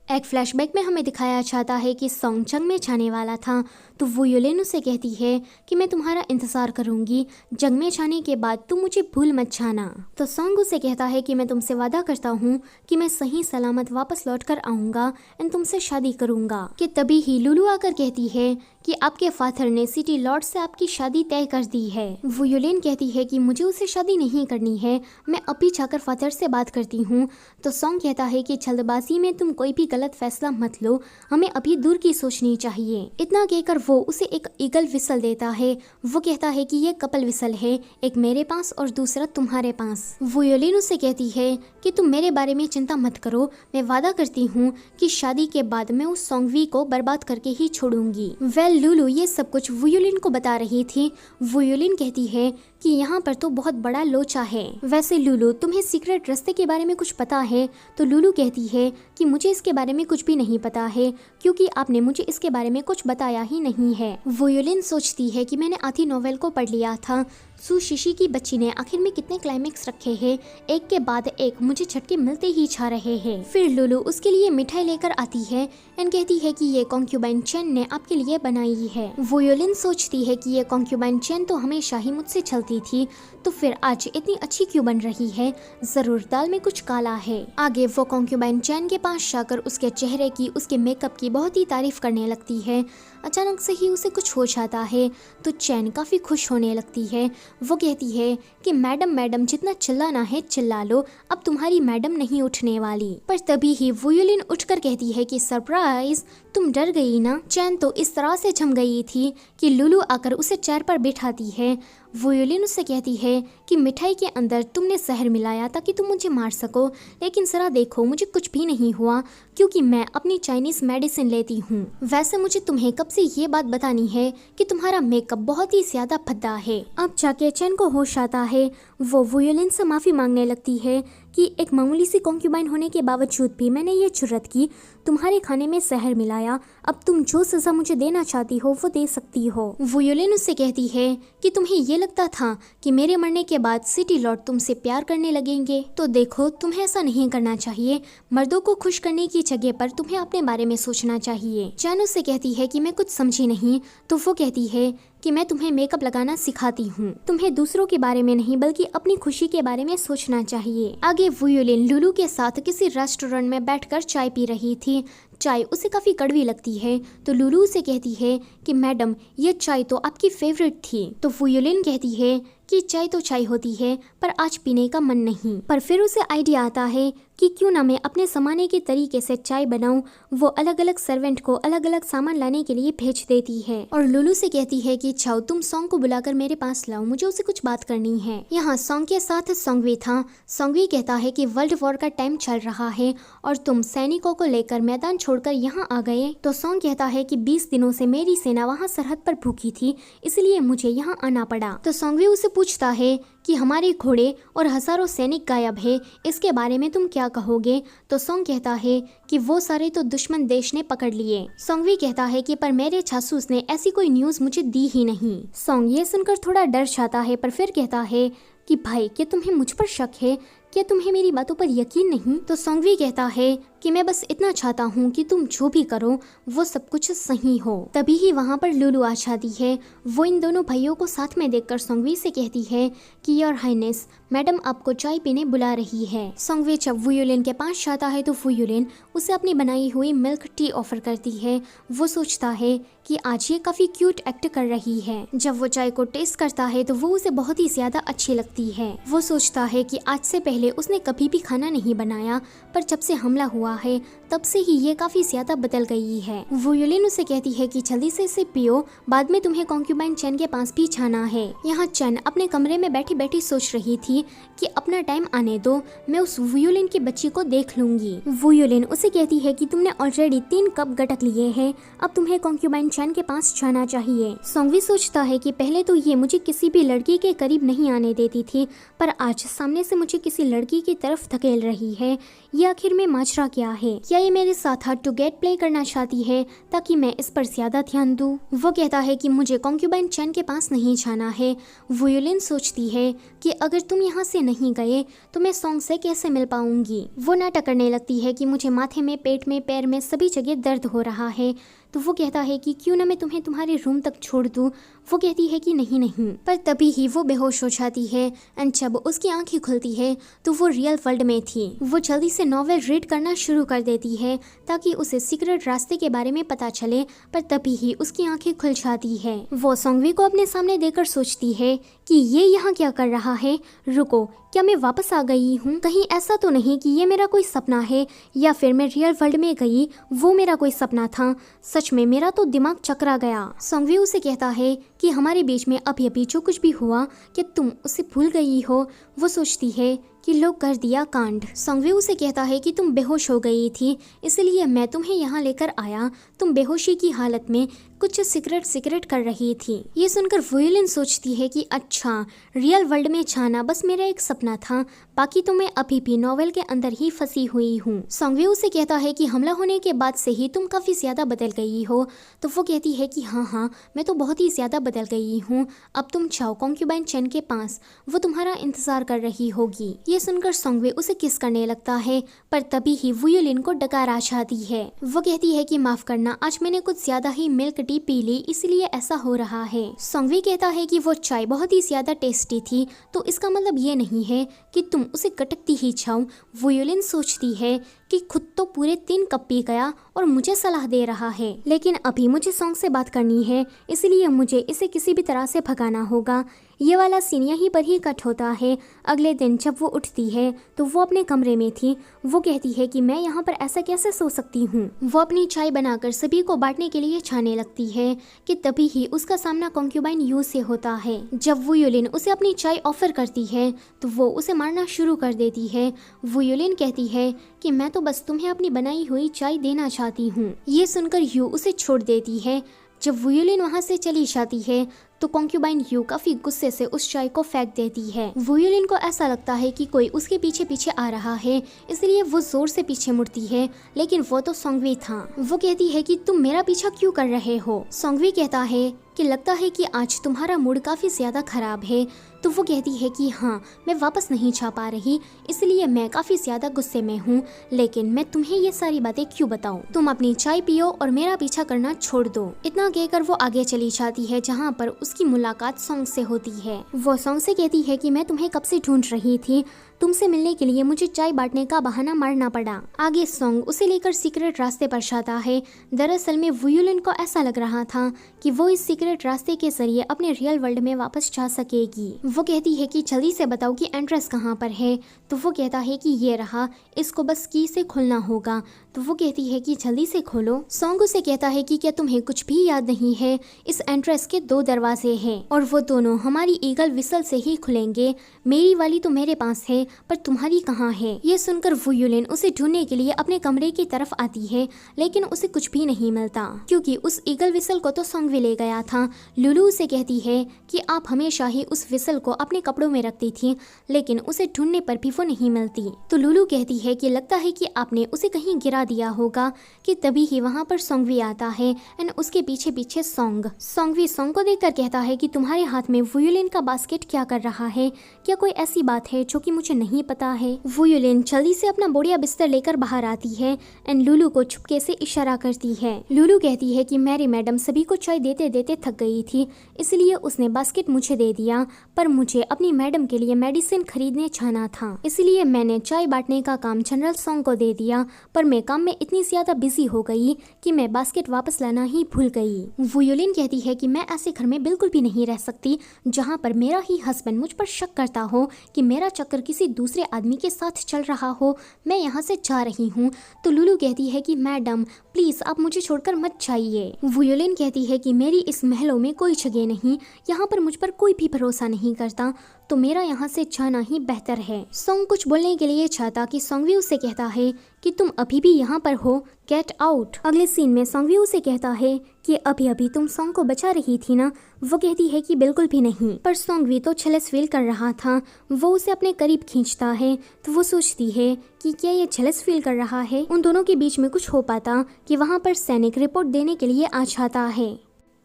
एक फ्लैशबैक में हमें दिखाया जाता है कि सोंग जंग में जाने वाला था, तो वो युलिन उसे कहती है कि मैं तुम्हारा इंतज़ार करूंगी, जंग में जाने के बाद तुम मुझे भूल मत जाना। तो सोंग उसे कहता है कि मैं तुमसे वादा करता हूँ कि मैं सही सलामत वापस लौट कर आऊँगा एंड तुमसे शादी करूँगा। कि तभी ही लुलु आकर कहती है कि आपके फादर ने सिटी लॉर्ड से आपकी शादी तय कर दी है। वो युलिन कहती है कि मुझे उससे शादी नहीं करनी है, मैं अभी जाकर फादर से बात करती हूँ। तो सोंग कहता है कि जल्दबाजी में तुम कोई भी गलत फैसला मत लो, हमें अभी दूर की सोचनी चाहिए। इतना कहकर वो उसे एक ईगल विसल देता है। वो कहता है कि ये कपल विसल है, एक मेरे पास और दूसरा तुम्हारे पास। वो युलिन उसे कहती है कि तुम मेरे बारे में चिंता मत करो, मैं वादा करती हूँ कि शादी के बाद मैं उस सोंगवी को बर्बाद करके ही छोड़ूंगी। लुलु ये सब कुछ वो युलिन को बता रही थी। वो युलिन कहती है कि यहाँ पर तो बहुत बड़ा लोचा है। वैसे लुलु तुम्हें सीक्रेट रास्ते के बारे में कुछ पता है? तो लुलु कहती है कि मुझे इसके बारे में कुछ भी नहीं पता है, क्योंकि आपने मुझे इसके बारे में कुछ बताया ही नहीं है। वो युलिन सोचती है कि मैंने आधी नोवेल को पढ़ लिया था। सू शिशी की बच्ची ने आखिर में कितने क्लाइमेक्स रखे हैं, एक के बाद एक मुझे झटके मिलते ही जा रहे हैं। फिर लुलु उसके लिए मिठाई लेकर आती है एंड कहती है कि ये कॉन्क्यूबाइन चेन ने आपके लिए बनाई है। वो युलिन सोचती है कि ये कॉन्क्यूबाइन चेन तो हमेशा ही मुझसे चलती थी, तो फिर आज इतनी अच्छी क्यों बन रही है? जरूर दाल में कुछ काला है। आगे वो कॉन्क्यूबाइन चेन के पास जाकर उसके चेहरे की, उसके मेकअप की बहुत ही तारीफ करने लगती है। अचानक से ही उसे कुछ हो जाता है, तो चैन काफी खुश होने लगती है। वो कहती है कि मैडम मैडम जितना चिल्लाना है चिल्ला लो, अब तुम्हारी मैडम नहीं उठने वाली। पर तभी ही वो युलिन उठकर कहती है कि सरप्राइज, तुम डर गई ना? चैन तो इस तरह से जम गई थी कि लुलु आकर उसे चेयर पर बिठाती है। वो युलिन उससे कहती है कि मिठाई के अंदर तुमने जहर मिलाया ताकि तुम मुझे मार सको, लेकिन जरा देखो मुझे कुछ भी नहीं हुआ, क्योंकि मैं अपनी चाइनीज मेडिसिन लेती हूँ। वैसे मुझे तुम्हें कब से ये बात बतानी है कि तुम्हारा मेकअप बहुत ही ज्यादा भद्दा है। अब जाके चैन को होश आता है। वो युलिन से माफी मांगने लगती है कि एक मामूली सी कॉन्क्यूबाइन होने के बावजूद भी मैंने ये जुर्रत की, तुम्हारे खाने में जहर मिलाया, अब तुम जो सजा मुझे देना चाहती हो वो दे सकती हो। वो युलिन उससे कहती है कि तुम्हें ये लगता था कि मेरे मरने के बाद सिटी लॉर्ड तुमसे प्यार करने लगेंगे, तो देखो तुम्हें ऐसा नहीं करना चाहिए। मर्दों को खुश करने की जगह पर तुम्हें अपने बारे में सोचना चाहिए। चैन उससे कहती है कि मैं कुछ समझी नहीं। तो वो कहती है कि मैं तुम्हें मेकअप लगाना सिखाती हूँ, तुम्हें दूसरों के बारे में नहीं बल्कि अपनी खुशी के बारे में सोचना चाहिए। आगे वो युलिन लुलु के साथ किसी रेस्टोरेंट में बैठकर चाय पी रही थी। चाय उसे काफी कड़वी लगती है, तो लुलु उसे कहती है कि मैडम ये चाय तो आपकी फेवरेट थी। तो वो युलिन कहती है कि चाय तो चाय होती है, पर आज पीने का मन नहीं। पर फिर उसे आइडिया आता है कि क्यों ना मैं अपने जमाने के तरीके से चाय बनाऊं। वो अलग अलग सर्वेंट को अलग अलग सामान लाने के लिए भेज देती है और लुलु से कहती है कि चाओ तुम सोंग को बुलाकर मेरे पास लाओ, मुझे उसे कुछ बात करनी है। यहाँ सोंग के साथ सोंगवी था। सोंगवी कहता है कि वर्ल्ड वॉर का टाइम चल रहा है और तुम सैनिकों को लेकर मैदान छोड़कर यहाँ आ गए। तो सोंग कहता है कि 20 दिनों से मेरी सेना वहाँ सरहद पर भूखी थी, इसलिए मुझे यहाँ आना पड़ा। तो सोंगवी उसे पूछता है कि हमारे घोड़े और हजारों सैनिक गायब है, इसके बारे में तुम क्या कहोगे? तो सोंग कहता है कि वो सारे तो दुश्मन देश ने पकड़ लिए। सोंगवी कहता है कि पर मेरे जासूस ने ऐसी कोई न्यूज मुझे दी ही नहीं। सोंग ये सुनकर थोड़ा डर जाता है, पर फिर कहता है कि भाई क्या तुम्हें मुझ पर शक है? क्या तुम्हें मेरी बातों पर यकीन नहीं? तो सोंगवी कहता है कि मैं बस इतना चाहता हूँ कि तुम जो भी करो वो सब कुछ सही हो। तभी ही वहाँ पर लुलु आ जाती है। वो इन दोनों भाइयों को साथ में देखकर सोंगवी से कहती है कि योर हाइनेस, मैडम आपको चाय पीने बुला रही है। सोंगवी जब वो युलिन के पास जाता है तो वो युलिन उसे अपनी बनाई हुई मिल्क टी ऑफर करती है। वो सोचता है कि आज ये काफी क्यूट एक्ट कर रही है। जब वो चाय को टेस्ट करता है तो वो उसे बहुत ही ज्यादा अच्छी लगती है। वो सोचता है कि आज से पहले उसने कभी भी खाना नहीं बनाया, पर जब से हमला हुआ है तब से ही ये काफी ज्यादा बदल गई है। वो युलिन उसे कहती है कि जल्दी से इसे पियो, बाद में तुम्हें कॉन्क्यूबाइन चैन के पास भी जाना है। यहाँ चैन अपने कमरे में बैठी बैठी सोच रही थी कि अपना टाइम आने दो, मैं उस वुयुलिन की बच्ची को देख लूंगी। वुयुलिन उसे कहती है कि तुमने ऑलरेडी 3 कप गटक लिए हैं, अब तुम्हें कॉन्क्यूबाइन चैन के पास जाना चाहिए। सोंगवी सोचता है कि पहले तो ये मुझे किसी भी लड़की के करीब नहीं आने देती थी, पर आज सामने से मुझे किसी लड़की की तरफ धकेल रही है। ये आखिर में माजरा क्या है? क्या ये मेरे साथ हार्ड टू गेट प्ले करना चाहती है ताकि मैं इस पर ज्यादा ध्यान दूं? वो कहता है कि मुझे कॉन्क्यूबाइन चैन के पास नहीं जाना है। वुयुलिन सोचती है कि अगर तुम यहाँ से नहीं गए तो मैं सॉन्ग से कैसे मिल पाऊंगी। वो नाटक करने लगती है कि मुझे माथे में, पेट में, पैर में सभी जगह दर्द हो रहा है। तो वो कहता है कि क्यों ना मैं तुम्हें तुम्हारे रूम तक छोड़ दूं। वो कहती है कि नहीं नहीं, पर तभी ही वो बेहोश हो जाती है। एंड जब उसकी आंखें खुलती है तो वो रियल वर्ल्ड में थी। वो जल्दी से नॉवेल रीड करना शुरू कर देती है ताकि उसे सीक्रेट रास्ते के बारे में पता चले, पर तभी ही उसकी आंखें खुल जाती है। वो सोंगवी को अपने सामने देखकर सोचती है कि ये यहाँ क्या कर रहा है। रुको, क्या मैं वापस आ गई हूँ? कहीं ऐसा तो नहीं कि ये मेरा कोई सपना है या फिर मैं रियल वर्ल्ड में गई, वो मेरा कोई सपना था। सच में मेरा तो दिमाग चकरा गया। सोंगवी उसे कहता है कि हमारे बीच में अभी अभी जो कुछ भी हुआ, कि तुम उसे भूल गई हो? वो सोचती है कि लोग कर दिया कांड। सोंगवी उसे कहता है कि तुम बेहोश हो गई थी, इसलिए मैं तुम्हें यहाँ लेकर आया। तुम बेहोशी की हालत में कुछ सीक्रेट कर रही थी। ये सुनकर वुयुलिन सोचती है कि अच्छा, रियल वर्ल्ड में जाना बस मेरा एक सपना था, बाकी तो मैं अभी भी नॉवेल के अंदर ही फंसी हुई हूँ। सोंगवी उसे कहता है कि हमला होने के बाद से ही तुम काफी ज्यादा बदल गई हो। तो वो कहती है कि हाँ, मैं तो बहुत ही ज्यादा बदल गई हूँ। अब तुम जाओ कॉन्क्यूबाइन चैन के पास, वो तुम्हारा इंतजार कर रही होगी। ये सुनकर सोंगवी उसे किस करने लगता है, पर तभी ही वुयुलिन को डकार आ जाती है। वो कहती है कि माफ करना, आज मैंने कुछ ज्यादा ही मिल्क टी पी ली, इसलिए ऐसा हो रहा है। सोंगवी कहता है कि वो चाय बहुत ही ज्यादा टेस्टी थी, तो इसका मतलब ये नहीं है कि तुम उसे गटकती ही जाओ। वुयुलिन सोचती है कि खुद तो पूरे 3 कप पी गया और मुझे सलाह दे रहा है, लेकिन अभी मुझे सॉन्ग से बात करनी है, इसलिए मुझे इसे किसी भी तरह से भगाना होगा। ये वाला सीन यहीं पर ही कट होता है। अगले दिन जब वो उठती है तो वो अपने कमरे में थी। वो कहती है कि मैं यहाँ पर ऐसा कैसे सो सकती हूँ। वो अपनी चाय बनाकर सभी को बांटने के लिए छाने लगती है कि तभी ही उसका सामना कॉन्क्यूबाइन यू से होता है। जब वुयुलिन उसे अपनी चाय ऑफर करती है तो वो उसे मारना शुरू कर देती है। वुयुलिन कहती है कि मैं तो बस तुम्हें अपनी बनाई हुई चाय देना चाहती हूँ। ये सुनकर यू उसे छोड़ देती है। जब वुयुलिन वहाँ से चली जाती है तो कॉन्क्यूबाइन यू काफी गुस्से से उस चाय को फेंक देती है। वुयुलिन को ऐसा लगता है कि कोई उसके पीछे पीछे आ रहा है, इसलिए वो जोर से पीछे मुड़ती है, लेकिन वो तो सोंगवी था। वो कहती है कि तुम मेरा पीछा क्यों कर रहे हो? सोंगवी कहता है कि लगता है कि आज तुम्हारा मूड काफी ज्यादा खराब है। तो वो कहती है कि हाँ, मैं वापस नहीं जा पा रही, इसलिए मैं काफी ज्यादा गुस्से में हूँ, लेकिन मैं तुम्हें ये सारी बातें क्यों बताऊँ? तुम अपनी चाय पियो और मेरा पीछा करना छोड़ दो। इतना कहकर वो आगे चली जाती है, जहाँ पर उसकी मुलाकात सॉन्ग से होती है। वो सॉन्ग से कहती है कि मैं तुम्हें कब से ढूंढ रही थी, तुमसे मिलने के लिए मुझे चाय बांटने का बहाना मारना पड़ा। आगे सॉन्ग उसे लेकर सीक्रेट रास्ते पर जाता है। दरअसल में वुयुलिन को ऐसा लग रहा था कि वो इस सीक्रेट रास्ते के जरिए अपने रियल वर्ल्ड में वापस जा सकेगी। वो कहती है कि जल्दी से बताओ कि एंट्रेंस कहाँ पर है। तो वो कहता है कि ये रहा, इसको बस की से खोलना होगा। तो वो कहती है कि जल्दी से खोलो। सॉन्ग उसे कहता है कि क्या तुम्हें कुछ भी याद नहीं है? इस एंट्रेंस के 2 दरवाजे हैं और वो दोनों हमारी ईगल विसल से ही खुलेंगे। मेरी वाली तो मेरे पास है, पर तुम्हारी कहाँ है? ये सुनकर वुयुलिन उसे ढूंढने के लिए अपने कमरे की तरफ आती है, लेकिन उसे कुछ भी नहीं मिलता, क्योंकि उस ईगल विसल को तो सोंगवी ले गया था। लुलू उसे कहती है कि आप हमेशा ही उस विसल को अपने कपड़ों में रखती थी, लेकिन उसे ढूंढने पर भी वो नहीं मिलती। तो लुलू कहती है कि लगता है कि आपने उसे कहीं गिरा दिया होगा। कि तभी ही वहाँ पर सोंगवी आता है एंड उसके पीछे पीछे सोंगवी सॉन्ग को देखकर कहता है कि तुम्हारे हाथ में वुयुलिन का बास्केट क्या कर रहा है? क्या कोई ऐसी बात है जो कि मुझे नहीं पता है? वुयुलिन जल्दी से अपना बढ़िया बिस्तर लेकर बाहर आती है एंड लुलू को चुपके से इशारा करती है। लुलू कहती है कि मेरी मैडम सभी को चाय देते देते थक गई थी, इसलिए उसने बास्केट मुझे दे दिया, पर मुझे अपनी मैडम के लिए मेडिसिन खरीदने जाना था, इसलिए मैंने चाय बांटने का काम जनरल सॉन्ग को दे दिया। पर मैं काम में इतनी ज्यादा बिजी हो गई कि मैं बास्केट वापस लाना ही भूल गई। वुयुलिन कहती है कि मैं ऐसे घर में बिल्कुल भी नहीं रह सकती जहाँ पर मेरा ही हस्बैंड मुझ पर शक करता हो कि मेरा चक्कर किसी दूसरे आदमी के साथ चल रहा हो। मैं यहाँ से जा रही हूँ। तो लुलू कहती है कि मैडम प्लीज आप मुझे छोड़कर मत जाइए। वुयुलिन कहती है कि मेरी इस महलों में कोई जगह नहीं, यहाँ पर मुझ पर कोई भी भरोसा नहीं करता, तो मेरा यहाँ से जाना ही बेहतर है। सॉन्ग कुछ बोलने के लिए चाहता कि सोंगवी उससे कहता है कि तुम अभी भी यहाँ पर हो, गेट आउट। अगले सीन में सोंगवी उसे कहता है कि अभी अभी तुम सोंग को बचा रही थी ना। वो कहती है कि बिल्कुल भी नहीं, पर सोंगवी तो जेलस फील कर रहा था। वो उसे अपने करीब खींचता है तो वो सोचती है कि क्या ये जेलस फील कर रहा है। उन दोनों के बीच में कुछ हो पाता कि वहाँ पर सैनिक रिपोर्ट देने के लिए आ जाता है।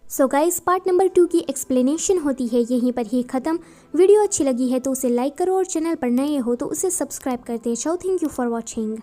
सो गाइस, पार्ट नंबर 2 की एक्सप्लेनेशन होती है यहीं पर ही खत्म। वीडियो अच्छी लगी है तो उसे लाइक करो और चैनल पर नए हो तो उसे सब्सक्राइब करते जाओ। Thank you for watching.